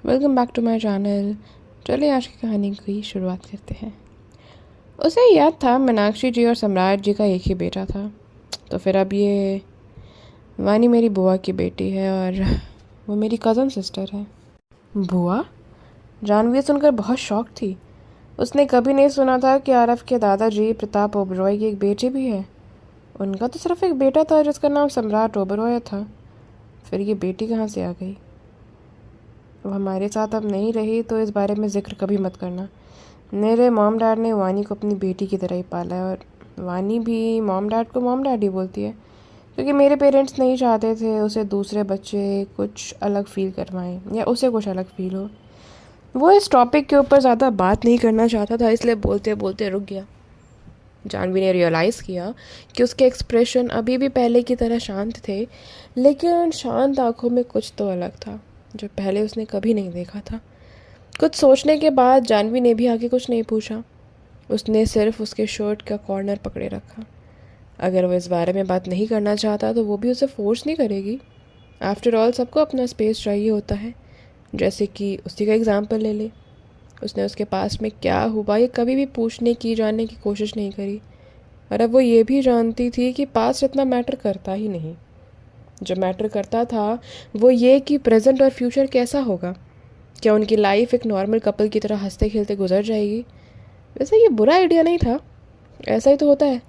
Welcome back to my channel. चलिए आज की कहानी की शुरुआत करते हैं। उसे याद था मीनाक्षी जी और सम्राट जी का एक ही बेटा था। तो फिर अब ये वानी मेरी बुआ की बेटी है और वो मेरी कज़न सिस्टर है। बुआ? जानवी सुनकर बहुत शॉक थी। उसने कभी नहीं सुना था कि आरव के दादाजी प्रताप ओबरॉय की एक बेटी भी है। उनका तो सिर्फ एक बेटा था जिसका नाम सम्राट ओबरॉय था। फिर ये बेटी कहाँ से आ गई? वो हमारे साथ अब नहीं रही तो इस बारे में ज़िक्र कभी मत करना। मेरे मॉम डैड ने वानी को अपनी बेटी की तरह ही पाला है और वानी भी मॉम डैड को मॉम डैड ही बोलती है, क्योंकि मेरे पेरेंट्स नहीं चाहते थे उसे दूसरे बच्चे कुछ अलग फील करवाएं या उसे कुछ अलग फील हो। वो इस टॉपिक के ऊपर ज़्यादा बात नहीं करना चाहता था, इसलिए बोलते बोलते रुक गया। जानवी ने रियलाइज़ किया कि उसके एक्सप्रेशन अभी भी पहले की तरह शांत थे, लेकिन शांत आंखों में कुछ तो अलग था जो पहले उसने कभी नहीं देखा था। कुछ सोचने के बाद जानवी ने भी आगे कुछ नहीं पूछा। उसने सिर्फ उसके शर्ट का कॉर्नर पकड़े रखा। अगर वो इस बारे में बात नहीं करना चाहता तो वो भी उसे फोर्स नहीं करेगी। आफ्टर ऑल सबको अपना स्पेस चाहिए होता है। जैसे कि उसी का एग्जाम्पल ले ले। उसने उसके पास में क्या हुआ ये कभी भी पूछने की जानने की कोशिश नहीं करी। और अब वो ये भी जानती थी कि पास्ट इतना मैटर करता ही नहीं। जो मैटर करता था वो ये कि प्रेजेंट और फ्यूचर कैसा होगा। क्या उनकी लाइफ एक नॉर्मल कपल की तरह हंसते खेलते गुजर जाएगी? वैसे ये बुरा आइडिया नहीं था। ऐसा ही तो होता है।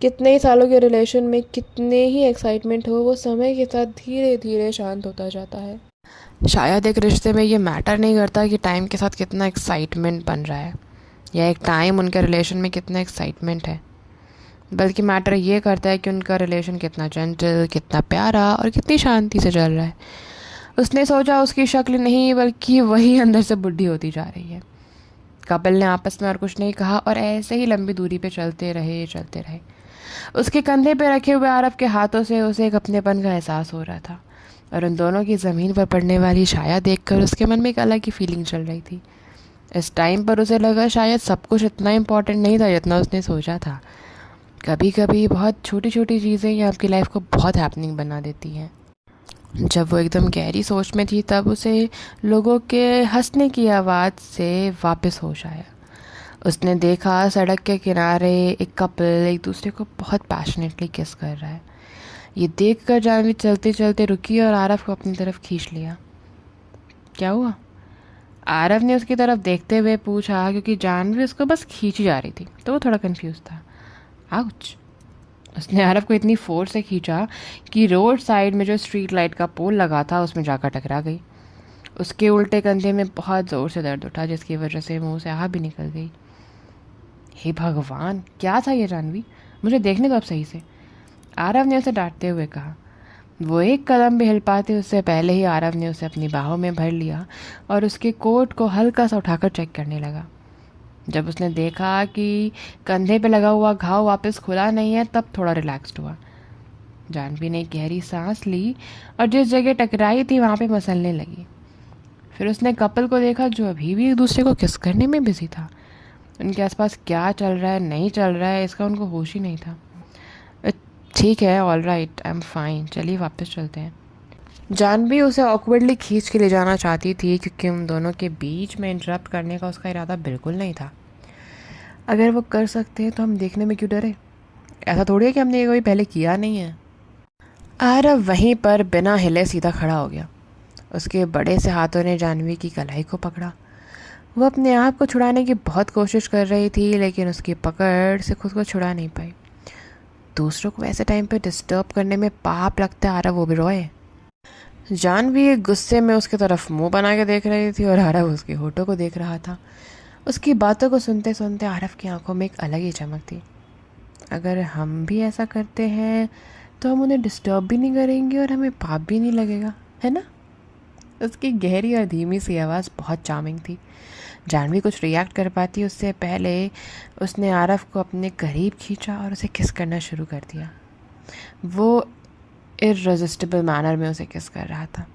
कितने ही सालों के रिलेशन में कितने ही एक्साइटमेंट हो, वो समय के साथ धीरे धीरे शांत होता जाता है। शायद एक रिश्ते में ये मैटर नहीं करता कि टाइम के साथ कितना एक्साइटमेंट बन रहा है या एक टाइम उनके रिलेशन में कितना एक्साइटमेंट है, बल्कि मैटर ये करता है कि उनका रिलेशन कितना जेंटल, कितना प्यारा और कितनी शांति से चल रहा है। उसने सोचा उसकी शक्ल नहीं बल्कि वही अंदर से बुढ़ी होती जा रही है। कपिल ने आपस में और कुछ नहीं कहा और ऐसे ही लंबी दूरी पे चलते रहे। उसके कंधे पे रखे हुए आरव के हाथों से उसे एक अपनेपन का एहसास हो रहा था और उन दोनों की ज़मीन पर पड़ने वाली छाया देखकर उसके मन में एक अलग ही फीलिंग चल रही थी। इस टाइम पर उसे लगा शायद सब कुछ इतना इम्पोर्टेंट नहीं था जितना उसने सोचा था। कभी कभी बहुत छोटी छोटी चीज़ें ही आपकी लाइफ को बहुत हैपनिंग बना देती हैं। जब वो एकदम गहरी सोच में थी तब उसे लोगों के हंसने की आवाज़ से वापस होश आया। उसने देखा सड़क के किनारे एक कपल एक दूसरे को बहुत पैशनेटली किस कर रहा है। ये देखकर जानवी चलते चलते रुकी और आरव को अपनी तरफ खींच लिया। क्या हुआ? आरव ने उसकी तरफ देखते हुए पूछा, क्योंकि जानवी उसको बस खींची जा रही थी तो वो थोड़ा कंफ्यूज था। आउच! उसने आरव को इतनी फोर्स से खींचा कि रोड साइड में जो स्ट्रीट लाइट का पोल लगा था उसमें जाकर टकरा गई। उसके उल्टे कंधे में बहुत ज़ोर से दर्द उठा जिसकी वजह से मुंह से आह भी निकल गई। हे भगवान, क्या था ये जानवी? मुझे देखने दो अब सही से, आरव ने उसे डांटते हुए कहा। वो एक कदम भी हिल पाते उससे पहले ही आरव ने उसे अपनी बाहों में भर लिया और उसके कोट को हल्का सा उठाकर चेक करने लगा। जब उसने देखा कि कंधे पे लगा हुआ घाव वापस खुला नहीं है तब थोड़ा रिलैक्स्ड हुआ। जानवी ने गहरी सांस ली और जिस जगह टकराई थी वहाँ पे मसलने लगी। फिर उसने कपल को देखा जो अभी भी एक दूसरे को किस करने में बिजी था। उनके आसपास क्या चल रहा है नहीं चल रहा है इसका उनको होश ही नहीं था। ठीक है, all right, I am fine, चलिए वापस चलते हैं। जानवी उसे ऑकवर्डली खींच के ले जाना चाहती थी क्योंकि उन दोनों के बीच में इंटरप्ट करने का उसका इरादा बिल्कुल नहीं था। अगर वो कर सकते हैं तो हम देखने में क्यों डरे? ऐसा थोड़ी है कि हमने ये कभी पहले किया नहीं है। आरव वहीं पर बिना हिले सीधा खड़ा हो गया। उसके बड़े से हाथों ने जानवी की कलाई को पकड़ा। वो अपने आप को छुड़ाने की बहुत कोशिश कर रही थी लेकिन उसकी पकड़ से खुद को छुड़ा नहीं पाई। दूसरों को ऐसे टाइम पे डिस्टर्ब करने में पाप लगता है आरव ओबेरॉय। जानवी गुस्से में उसकी तरफ मुंह बना के देख रही थी और आरव उसके होठों को देख रहा था। उसकी बातों को सुनते सुनते आरव की आंखों में एक अलग ही चमक थी। अगर हम भी ऐसा करते हैं तो हम उन्हें डिस्टर्ब भी नहीं करेंगे और हमें पाप भी नहीं लगेगा, है ना? उसकी गहरी और धीमी सी आवाज़ बहुत चार्मिंग थी। जानवी कुछ रिएक्ट कर पाती उससे पहले उसने आरव को अपने करीब खींचा और उसे किस करना शुरू कर दिया। वो इररेजिस्टिबल मैनर में उसे किस कर रहा था।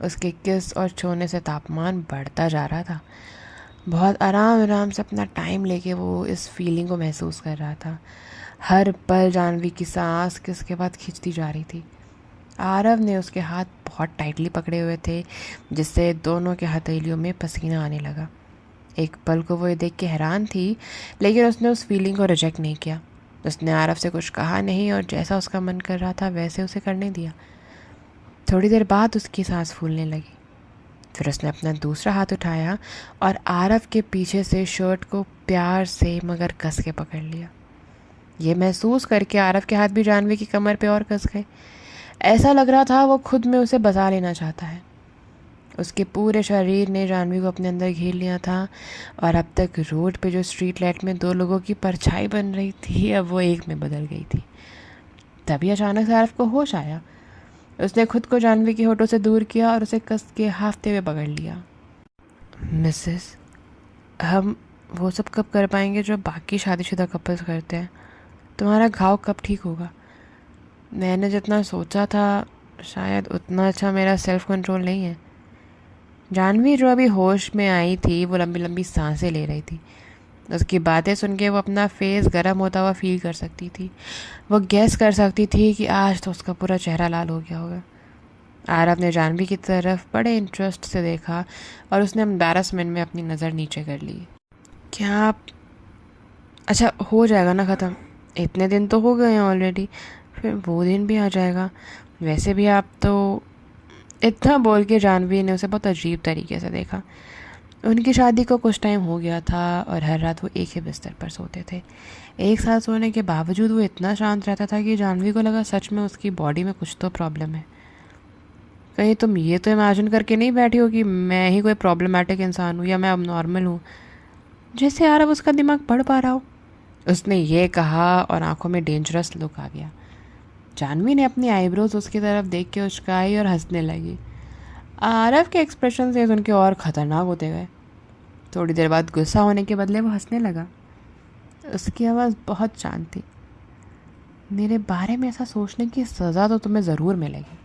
उसके किस और छूने से तापमान बढ़ता जा रहा था। बहुत आराम आराम से अपना टाइम लेके वो इस फीलिंग को महसूस कर रहा था। हर पल जानवी की सांस किसके बाद खींचती जा रही थी। आरव ने उसके हाथ बहुत टाइटली पकड़े हुए थे, जिससे दोनों के हथेलियों में पसीना आने लगा। एक पल को वो ये देख के हैरान थी, लेकिन उसने उस फीलिंग को रिजेक्ट नहीं किया। उसने आरव से कुछ कहा नहीं और जैसा उसका मन कर रहा था वैसे उसे करने दिया। थोड़ी देर बाद उसकी सांस फूलने लगी। फिर उसने अपना दूसरा हाथ उठाया और आरव के पीछे से शर्ट को प्यार से मगर कस के पकड़ लिया। ये महसूस करके आरव के हाथ भी जानवी की कमर पे और कस गए। ऐसा लग रहा था वो खुद में उसे बसा लेना चाहता है। उसके पूरे शरीर ने जानवी को अपने अंदर घेर लिया था और अब तक रोड पे जो स्ट्रीट लाइट में दो लोगों की परछाई बन रही थी, अब वो एक में बदल गई थी। तभी अचानक से आरव को होश आया। उसने खुद को जानवी के होठों से दूर किया और उसे कस के हाफते हुए पकड़ लिया। मिसेस, हम वो सब कब कर पाएंगे जो बाकी शादीशुदा कपल्स करते हैं? तुम्हारा घाव कब ठीक होगा? मैंने जितना सोचा था शायद उतना अच्छा मेरा सेल्फ कंट्रोल नहीं है। जानवी जो अभी होश में आई थी वो लंबी लंबी सांसें ले रही थी। उसकी बातें सुन के वो अपना फेस गर्म होता हुआ फील कर सकती थी। वो गैस कर सकती थी कि आज तो उसका पूरा चेहरा लाल हो गया होगा। आरव ने जानवी की तरफ बड़े इंटरेस्ट से देखा और उसने एम्बैरसमेंट में अपनी नज़र नीचे कर ली। क्या आप... अच्छा, हो जाएगा ना ख़त्म? इतने दिन तो हो गए हैं ऑलरेडी, फिर वो दिन भी आ जाएगा। वैसे भी आप तो... इतना बोल के जानवी ने उसे बहुत अजीब तरीके से देखा। उनकी शादी को कुछ टाइम हो गया था और हर रात वो एक ही बिस्तर पर सोते थे। एक साथ सोने के बावजूद वो इतना शांत रहता था कि जानवी को लगा सच में उसकी बॉडी में कुछ तो प्रॉब्लम है। कहीं तुम ये तो इमेजिन करके नहीं बैठी हो कि मैं ही कोई प्रॉब्लमेटिक इंसान हूँ या मैं अब नॉर्मल हूँ, जैसे यार अब उसका दिमाग पढ़ पा रहा हो। उसने ये कहा और आंखों में डेंजरस लुक आ गया। जानवी ने अपनी आईब्रोज उसकी तरफ देख के उचकाई और हंसने लगी। आरव के एक्सप्रेशन से उनके और ख़तरनाक होते गए। थोड़ी देर बाद गुस्सा होने के बदले वो हंसने लगा। उसकी आवाज़ बहुत शांत थी। मेरे बारे में ऐसा सोचने की सज़ा तो तुम्हें ज़रूर मिलेगी।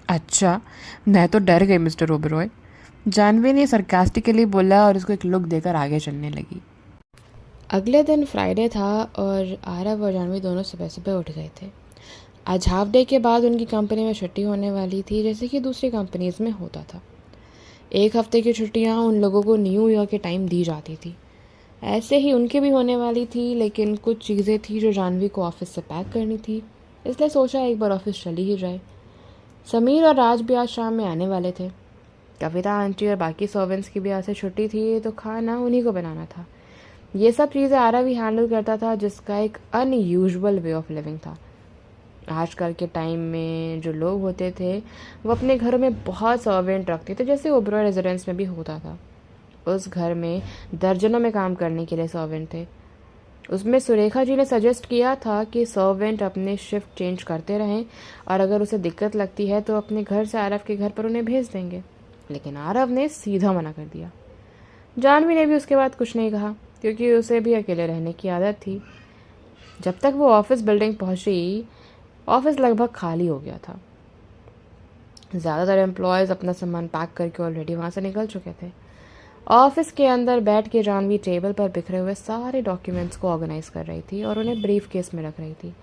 अच्छा, मैं तो डर गई मिस्टर ओबरॉय, जानवी ने सरकास्टिकली बोला और उसको एक लुक देकर आगे चलने लगी। अगले दिन फ्राइडे था और आरव और जानवी दोनों सुबह सुबह उठ गए थे। आज हाफ डे के बाद उनकी कंपनी में छुट्टी होने वाली थी, जैसे कि दूसरी कंपनीज में होता था। एक हफ्ते की छुट्टियां उन लोगों को न्यू ईयर के टाइम दी जाती थी। ऐसे ही उनकी भी होने वाली थी, लेकिन कुछ चीज़ें थी जो जानवी को ऑफिस से पैक करनी थी, इसलिए सोचा एक बार ऑफिस चली ही जाए। समीर और राज भी आज शाम में आने वाले थे। कविता आंटी और बाकी सर्वेंट्स की भी आज से छुट्टी थी, तो खाना उन्हीं को बनाना था। ये सब चीज़ें आरव ही हैंडल करता था, जिसका एक अनयूजुअल वे ऑफ लिविंग था। आजकल के टाइम में जो लोग होते थे वो अपने घरों में बहुत सर्वेंट रखते थे, जैसे ओबरॉय रेजिडेंस में भी होता था। उस घर में दर्जनों में काम करने के लिए सर्वेंट थे। उसमें सुरेखा जी ने सजेस्ट किया था कि सर्वेंट अपने शिफ्ट चेंज करते रहें और अगर उसे दिक्कत लगती है तो अपने घर से आरव के घर पर उन्हें भेज देंगे, लेकिन आरव ने सीधा मना कर दिया। जानवी ने भी उसके बाद कुछ नहीं कहा, क्योंकि उसे भी अकेले रहने की आदत थी। जब तक वो ऑफिस बिल्डिंग पहुंची, ऑफिस लगभग खाली हो गया था। ज़्यादातर एम्प्लॉयज़ अपना सामान पैक करके ऑलरेडी वहाँ से निकल चुके थे। ऑफिस के अंदर बैठ के जानवी टेबल पर बिखरे हुए सारे डॉक्यूमेंट्स को ऑर्गेनाइज कर रही थी और उन्हें ब्रीफ केस में रख रही थी।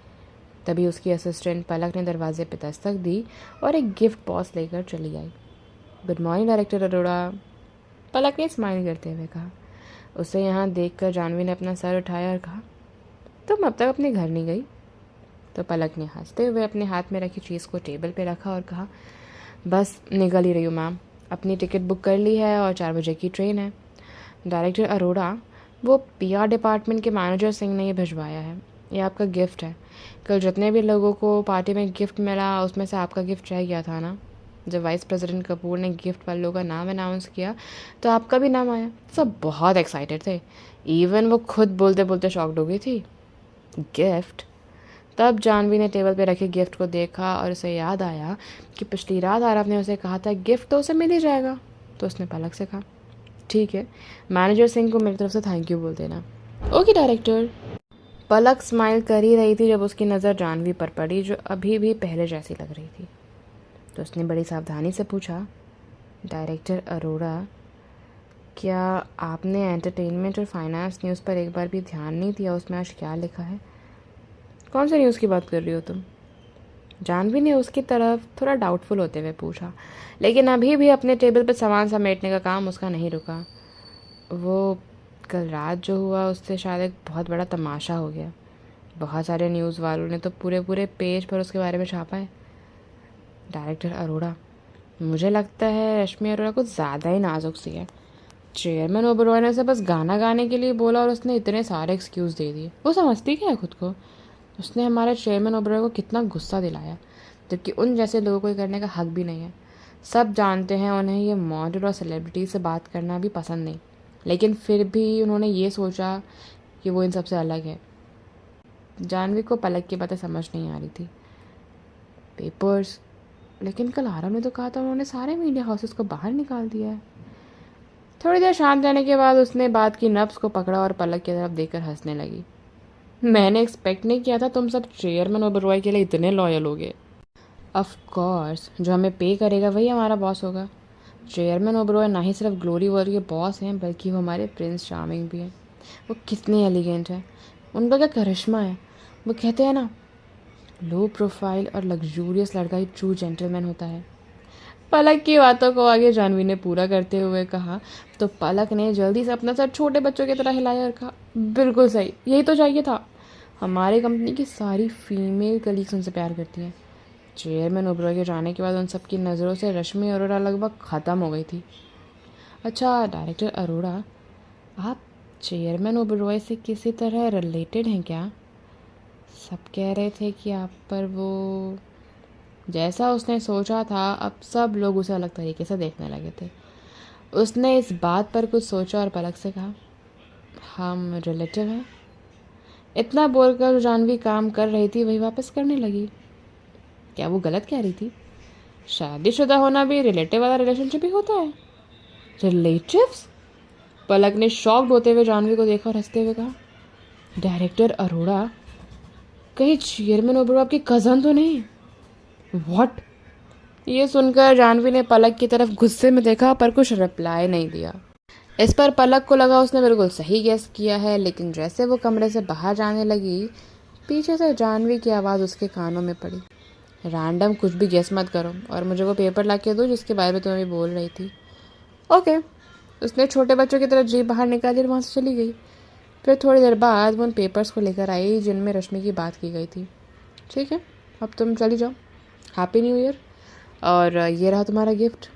तभी उसकी असिस्टेंट पलक ने दरवाजे पर दस्तक दी और एक गिफ्ट बॉक्स लेकर चली आई। गुड मॉर्निंग डायरेक्टर अरोड़ा, पलक ने स्माइल करते हुए कहा। उसे यहाँ देखकर जानवी ने अपना सर उठाया और कहा, तुम अब तक अपने घर नहीं गई? तो पलक ने हंसते हुए अपने हाथ में रखी चीज़ को टेबल पे रखा और कहा, बस निकल ही रही हूँ मैम, अपनी टिकट बुक कर ली है और 4 बजे की ट्रेन है। डायरेक्टर अरोड़ा, वो पीआर डिपार्टमेंट के मैनेजर सिंह ने ये भिजवाया है, ये आपका गिफ्ट है। कल जितने भी लोगों को पार्टी में गिफ्ट मिला उसमें से आपका गिफ्ट रह गया था ना। जब वाइस प्रेसिडेंट कपूर ने गिफ्ट वालों का नाम अनाउंस किया तो आपका भी नाम आया। सब बहुत एक्साइटेड थे, इवन वो खुद बोलते बोलते शॉक्ड हो गई थी। गिफ्ट? तब जानवी ने टेबल पे रखे गिफ्ट को देखा और उसे याद आया कि पिछली रात आरव ने उसे कहा था गिफ्ट तो उसे मिल ही जाएगा। तो उसने पलक से कहा, ठीक है, मैनेजर सिंह को मेरी तरफ से थैंक यू बोल देना। Okay director. पलक स्माइल कर ही रही थी जब उसकी नज़र जानवी पर पड़ी, जो अभी भी पहले जैसी लग रही थी। तो उसने बड़ी सावधानी से पूछा, डायरेक्टर अरोड़ा, क्या आपने एंटरटेनमेंट और फाइनेंस न्यूज़ पर एक बार भी ध्यान नहीं दिया उसमें आज क्या लिखा है? कौन सी न्यूज़ की बात कर रही हो तुम? जानवी ने उसकी तरफ थोड़ा डाउटफुल होते हुए पूछा, लेकिन अभी भी अपने टेबल पर सामान समेटने का काम उसका नहीं रुका। वो कल रात जो हुआ उससे शायद एक बहुत बड़ा तमाशा हो गया। बहुत सारे न्यूज़ वालों ने तो पूरे पूरे पेज पर उसके बारे में छापा है। डायरेक्टर अरोड़ा, मुझे लगता है रश्मि अरोड़ा कुछ ज़्यादा ही नाजुक सी है। चेयरमैन ओबरॉय ने उसे बस गाना गाने के लिए बोला और उसने इतने सारे एक्सक्यूज़ दे दिए। वो समझती क्या है खुद को? उसने हमारे चेयरमैन ओबरॉय को कितना गुस्सा दिलाया, जबकि उन जैसे लोगों को ये करने का हक भी नहीं है। सब जानते हैं उन्हें ये मॉडल और सेलिब्रिटी से बात करना भी पसंद नहीं, लेकिन फिर भी उन्होंने ये सोचा कि वो इन सबसे अलग है। जानवी को पलक की बातें समझ नहीं आ रही थी। पेपर्स, लेकिन कल आरव ने तो कहा था उन्होंने सारे मीडिया हाउसेस को बाहर निकाल दिया है। थोड़ी देर शांत रहने के बाद उसने बात की नब्ज को पकड़ा और पलक की तरफ देखकर हंसने लगी। मैंने एक्सपेक्ट नहीं किया था तुम सब चेयरमैन ओबरॉय के लिए इतने लॉयल होगे। ऑफ कोर्स, जो हमें पे करेगा वही हमारा बॉस होगा। चेयरमैन ओबरॉय ना ही सिर्फ ग्लोरी वर्ल्ड के बॉस हैं, बल्कि वो हमारे प्रिंस चार्मिंग भी हैं। वो कितने एलिगेंट हैं, उनका क्या करिश्मा है। वो कहते हैं ना, लो प्रोफाइल और लग्जूरियस लड़का ही ट्रू जेंटलमैन होता है। पलक की बातों को आगे जानवी ने पूरा करते हुए कहा तो पलक ने जल्दी से अपना सर छोटे बच्चों की तरह हिलाया और कहा, बिल्कुल सही, यही तो चाहिए था। हमारी कंपनी की सारी फीमेल कलीग्स उनसे प्यार करती हैं। चेयरमैन ओबरॉय के जाने के बाद उन सबकी नज़रों से रश्मि अरोड़ा लगभग ख़त्म हो गई थी। अच्छा डायरेक्टर अरोड़ा, आप चेयरमैन ओबरॉय से किसी तरह रिलेटेड हैं क्या? सब कह रहे थे कि आप पर वो। जैसा उसने सोचा था, अब सब लोग उसे अलग तरीके से देखने लगे थे। उसने इस बात पर कुछ सोचा और पलक से कहा, हम रिलेटिव हैं। इतना बोलकर जानवी काम कर रही थी वही वापस करने लगी। क्या वो गलत कह रही थी? शादीशुदा होना भी रिलेटिव वाला रिलेशनशिप ही होता है। रिलेटिव्स? पलक ने शॉक्ड होते हुए जानवी को देखा और हंसते हुए कहा, डायरेक्टर अरोड़ा, कहीं चेयरमैन ओबरॉय आपकी कज़न तो नहीं? व्हाट? ये सुनकर जानवी ने पलक की तरफ गुस्से में देखा पर कुछ रिप्लाई नहीं दिया। इस पर पलक को लगा उसने बिल्कुल सही गेस किया है, लेकिन जैसे वो कमरे से बाहर जाने लगी, पीछे से जानवी की आवाज़ उसके कानों में पड़ी, रैंडम कुछ भी गेस मत करो और मुझे वो पेपर ला के दो जिसके बारे में तुम अभी बोल रही थी। ओके। उसने छोटे बच्चों की तरह जीप बाहर निकाली और वहाँ से चली गई। फिर थोड़ी देर बाद वो उन पेपर्स को लेकर आई जिनमें रश्मि की बात की गई थी। ठीक है, अब तुम चली जाओ। हैप्पी न्यू ईयर, और ये रहा तुम्हारा गिफ्ट।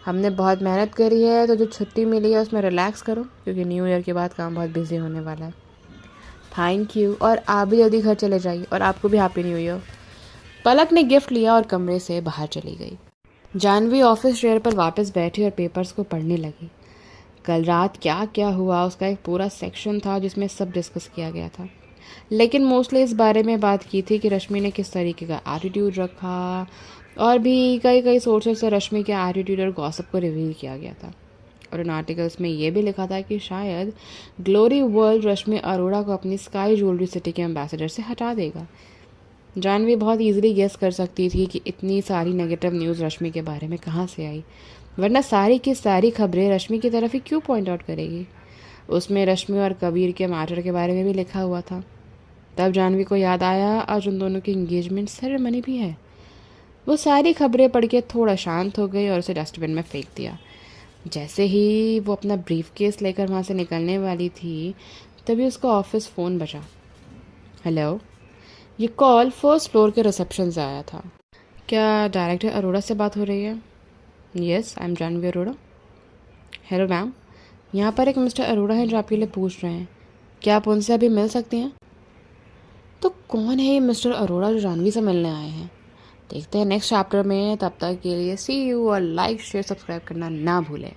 हमने बहुत मेहनत करी है, तो जो छुट्टी मिली है उसमें रिलैक्स करो, क्योंकि न्यू ईयर के बाद काम बहुत बिजी होने वाला है। थैंक यू, और आप भी जल्दी घर चले जाइए, और आपको भी हैप्पी न्यू ईयर। पलक ने गिफ्ट लिया और कमरे से बाहर चली गई। जानवी ऑफिस चेयर पर वापस बैठी और पेपर्स को पढ़ने लगी। कल रात क्या क्या हुआ उसका एक पूरा सेक्शन था जिसमें सब डिस्कस किया गया था, लेकिन मोस्टली इस बारे में बात की थी कि रश्मि ने किस तरीके का एटीट्यूड रखा, और भी कई कई सोर्सेस से रश्मि के एटीट्यूड और गॉसिप को रिवील किया गया था। और उन आर्टिकल्स में ये भी लिखा था कि शायद ग्लोरी वर्ल्ड रश्मि अरोड़ा को अपनी स्काई ज्वेलरी सिटी के एम्बेसडर से हटा देगा। जानवी बहुत ईजिली गेस कर सकती थी कि इतनी सारी नेगेटिव न्यूज़ रश्मि के बारे में कहाँ से आई, वरना सारी की सारी खबरें रश्मि की तरफ ही क्यों पॉइंट आउट करेगी। उसमें रश्मि और कबीर के मैटर के बारे में भी लिखा हुआ था। तब जानवी को याद आया आज उन दोनों की इंगेजमेंट सेरेमनी भी है। वो सारी खबरें पढ़ के थोड़ा शांत हो गई और उसे डस्टबिन में फेंक दिया। जैसे ही वो अपना ब्रीफ केस लेकर वहाँ से निकलने वाली थी, तभी उसका ऑफिस फ़ोन बजा। हेलो, ये कॉल फर्स्ट फ्लोर के रिसेप्शन से आया था। क्या डायरेक्टर अरोड़ा से बात हो रही है? Yes, I am Janvi Arora. Hello ma'am, यहाँ पर एक मिस्टर अरोड़ा हैं जो आपके लिए पूछ रहे हैं, क्या आप उनसे अभी मिल सकती हैं? तो कौन है ये मिस्टर अरोड़ा जो जानवी से मिलने आए हैं? देखते हैं नेक्स्ट चैप्टर में। तब तक के लिए सी यू, और लाइक शेयर सब्सक्राइब करना ना भूलें।